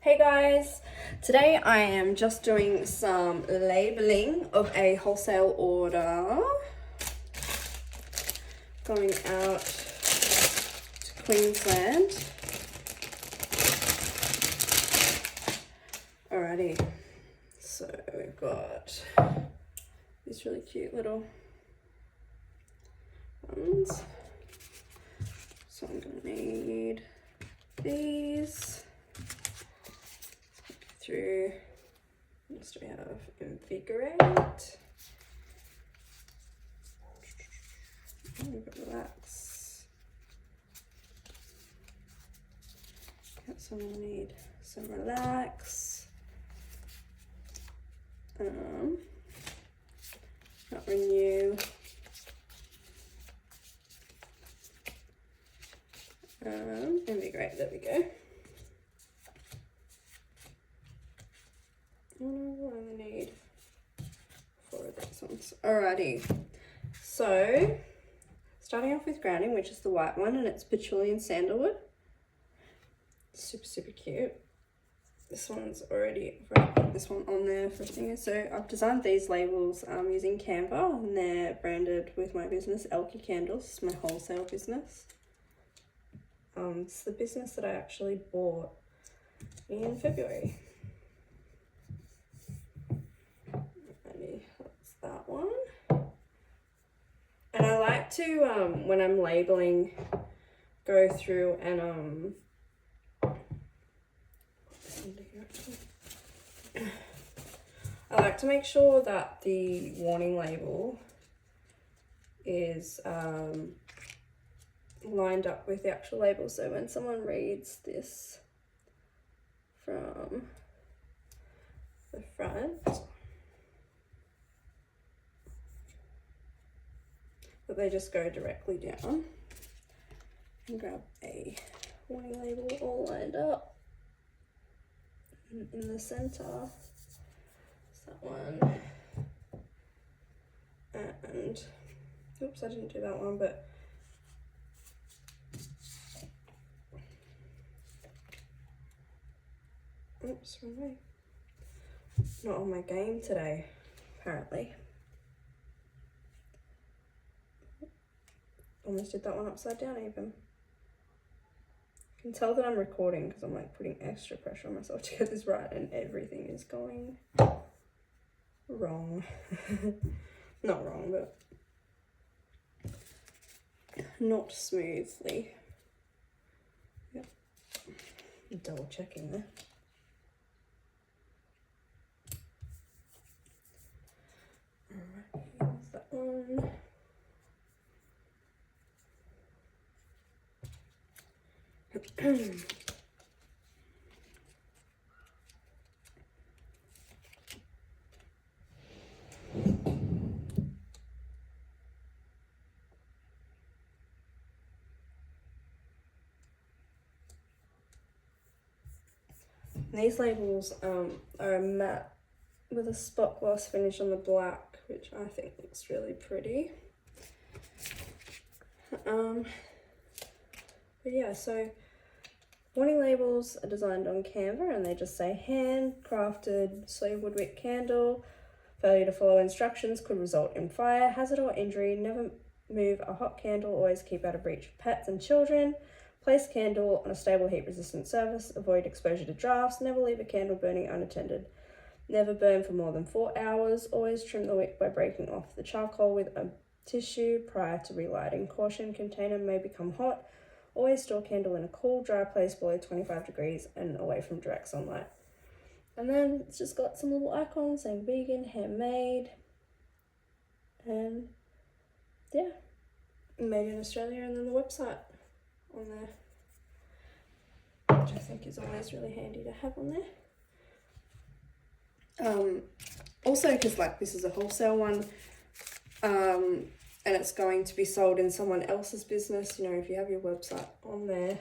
Hey guys, today I am just doing some labeling of a wholesale order going out to Queensland. Alrighty, so we've got these really cute little ones. So I'm gonna need these. Through, next we have Invigorate, we've got Relax, so we need some Relax, not Renew, Invigorate, there we go. What do I need? 4 of these ones. Alrighty. So, starting off with grounding, which is the white one, and it's patchouli and sandalwood. Super cute. This one's already, I've put this one on there for a thing. So I've designed these labels using Canva, and they're branded with my business, Elkie Candles, my wholesale business. It's the business that I actually bought in February. That's that one. And I like to, when I'm labeling, go through and I like to make sure that the warning label is lined up with the actual label, so when someone reads this from the front, that they just go directly down and grab a warning label all lined up. And in the center is that one, and oops, I didn't do that one, but oops, wrong way. Not on my game today, apparently. Almost did that one upside down even. You can tell that I'm recording because I'm like putting extra pressure on myself to get this right, and everything is going wrong. Not wrong, but not smoothly. Yep. Double checking there. Alright, here's that one. These labels are a matte with a spot gloss finish on the black, which I think looks really pretty. But yeah, so warning labels are designed on Canva, and they just say handcrafted sleeve-wood wick candle. Failure to follow instructions could result in fire, hazard or injury. Never move a hot candle. Always keep out of reach of pets and children. Place candle on a stable heat-resistant surface. Avoid exposure to drafts. Never leave a candle burning unattended. Never burn for more than 4 hours. Always trim the wick by breaking off the charcoal with a tissue prior to relighting. Caution, container may become hot. Always store candle in a cool, dry place below 25 degrees and away from direct sunlight. And then it's just got some little icons saying vegan, handmade, and yeah, made in Australia, and then the website on there, which I think is always really handy to have on there. Also, because like this is a wholesale one, and it's going to be sold in someone else's business, you know, if you have your website on there,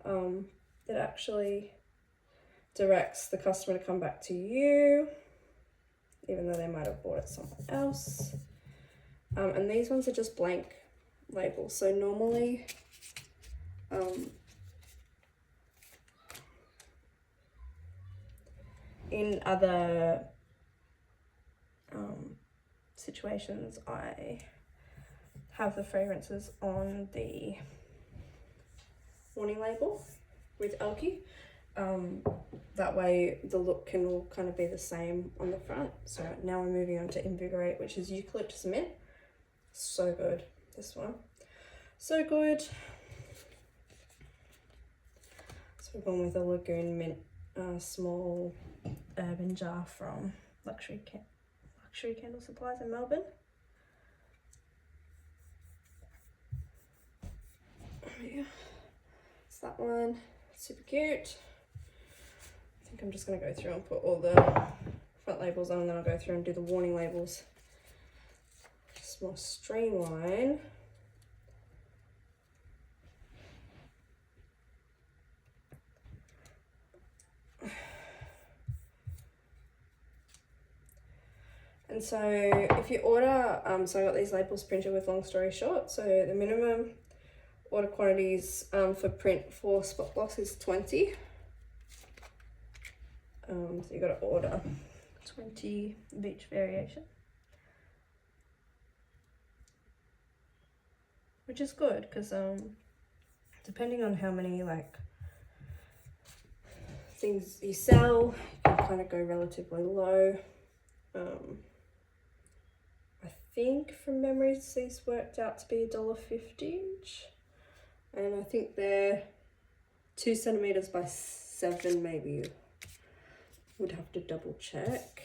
it actually directs the customer to come back to you, even though they might have bought it somewhere else. And these ones are just blank labels. So normally, in other situations, I have the fragrances on the warning label with Elke. That way the look can all kind of be the same on the front. So now we're moving on to Invigorate, which is eucalyptus mint. So good, this one. So good. So we've gone with a Lagoon Mint small urban jar from Luxury Candle Supplies in Melbourne. Oh yeah, it's that one. Super cute. I think I'm just going to go through and put all the front labels on, and then I'll go through and do the warning labels. Just more streamline. And so if you order, so I got these labels printed with Long Story Short. So the minimum order quantities for print for spot gloss is 20. So you got to order 20 of each variation, which is good because depending on how many like things you sell, you can kind of go relatively low. I think from memory these worked out to be $1.50 each, and I think they're 2 centimeters by 7 maybe. Would have to double check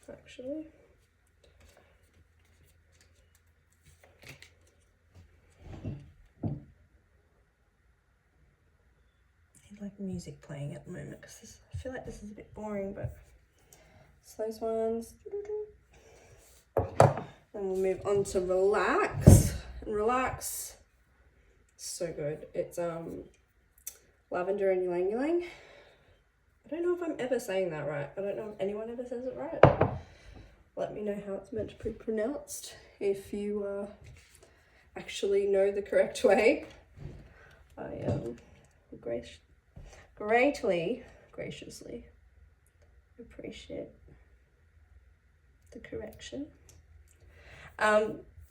actually. I need like music playing at the moment because I feel like this is a bit boring, but it's those ones. And we'll move on to Relax. And Relax, so good. It's lavender and ylang ylang. I don't know if I'm ever saying that right. I don't know if anyone ever says it right. Let me know how it's meant to be pronounced if you actually know the correct way. I graciously appreciate the correction.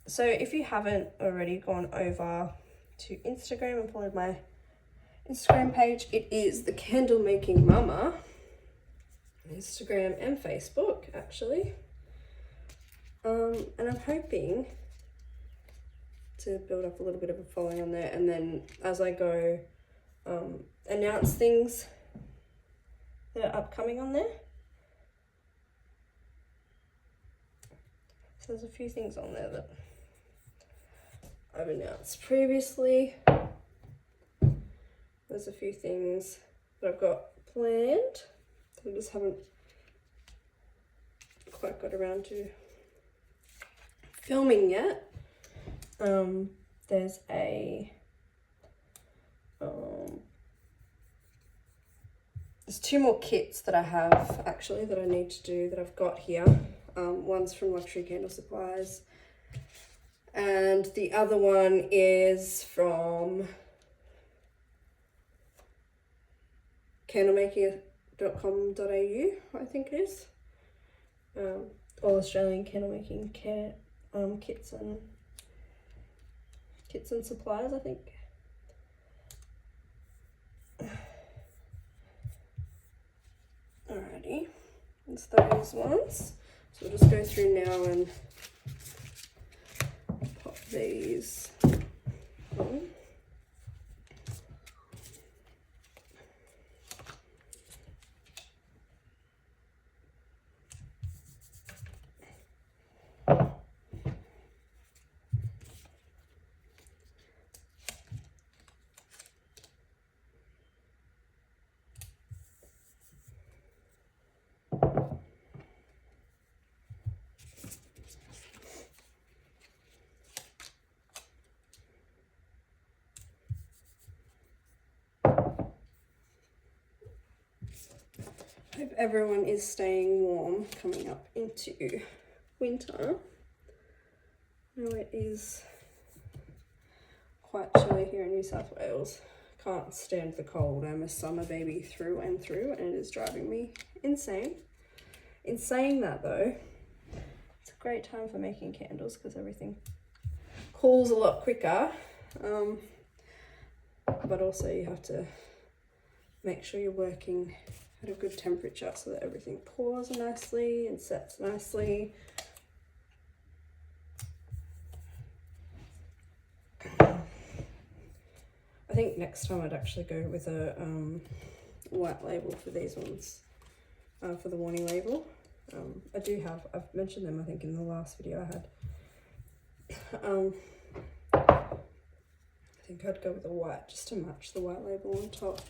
So if you haven't already gone over to Instagram and followed my Instagram page, it is the Candle Making Mama, Instagram and Facebook actually. And I'm hoping to build up a little bit of a following on there, and then as I go announce things that are upcoming on there. So there's a few things on there that I've announced previously. There's a few things that I've got planned. I just haven't quite got around to filming yet. There's there's 2 more kits that I have actually that I need to do that I've got here. One's from Luxury Candle Supplies, and the other one is from candlemaker.com.au, I think it is. All Australian candle making kits and supplies, I think. Alrighty, it's those ones. So we'll just go through now and pop these on. Hope everyone is staying warm coming up into winter. I know it is quite chilly here in New South Wales. Can't stand the cold. I'm a summer baby through and through, and it is driving me insane. in saying that though, it's a great time for making candles because everything cools a lot quicker. But also you have to make sure you're working at a good temperature so that everything pours nicely and sets nicely. I think next time I'd actually go with a white label for these ones, for the warning label. I've mentioned them I think in the last video I had. I think I'd go with a white just to match the white label on top.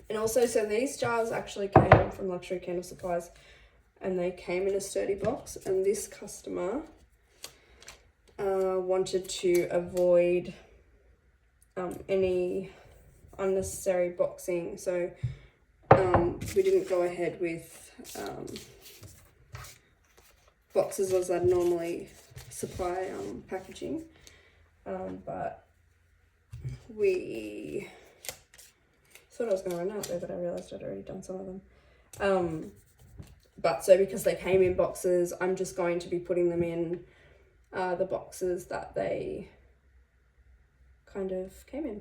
And also, so these jars actually came from Luxury Candle Supplies and they came in a sturdy box, and this customer wanted to avoid any unnecessary boxing, so we didn't go ahead with boxes as I'd normally supply packaging, but we thought I was going to run out there, but I realised I'd already done some of them. But so because they came in boxes, I'm just going to be putting them in the boxes that they kind of came in,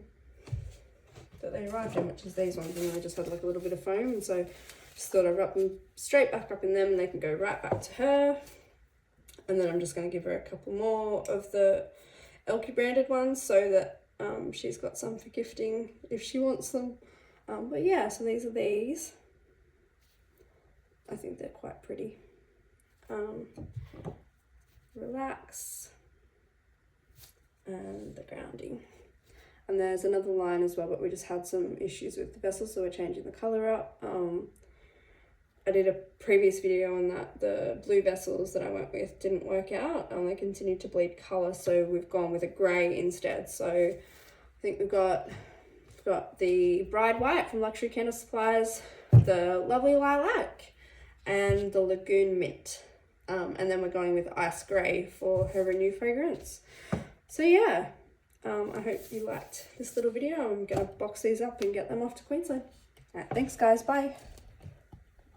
that they arrived in, which is these ones, and they just had like a little bit of foam, and so just thought I'd wrap them straight back up in them and they can go right back to her. And then I'm just going to give her a couple more of the Elkie branded ones so that she's got some for gifting if she wants them. But yeah, so these are these. I think they're quite pretty. Relax and the grounding. And there's another line as well, but we just had some issues with the vessel, so we're changing the colour up. I did a previous video on that. The blue vessels that I went with didn't work out, and they continued to bleed colour, so we've gone with a grey instead. So I think we've got the Bride White from Luxury Candle Supplies, the Lovely Lilac, and the Lagoon Mint. And then we're going with Ice Grey for her Renew fragrance. So yeah, I hope you liked this little video. I'm going to box these up and get them off to Queensland. Alright, thanks guys, bye.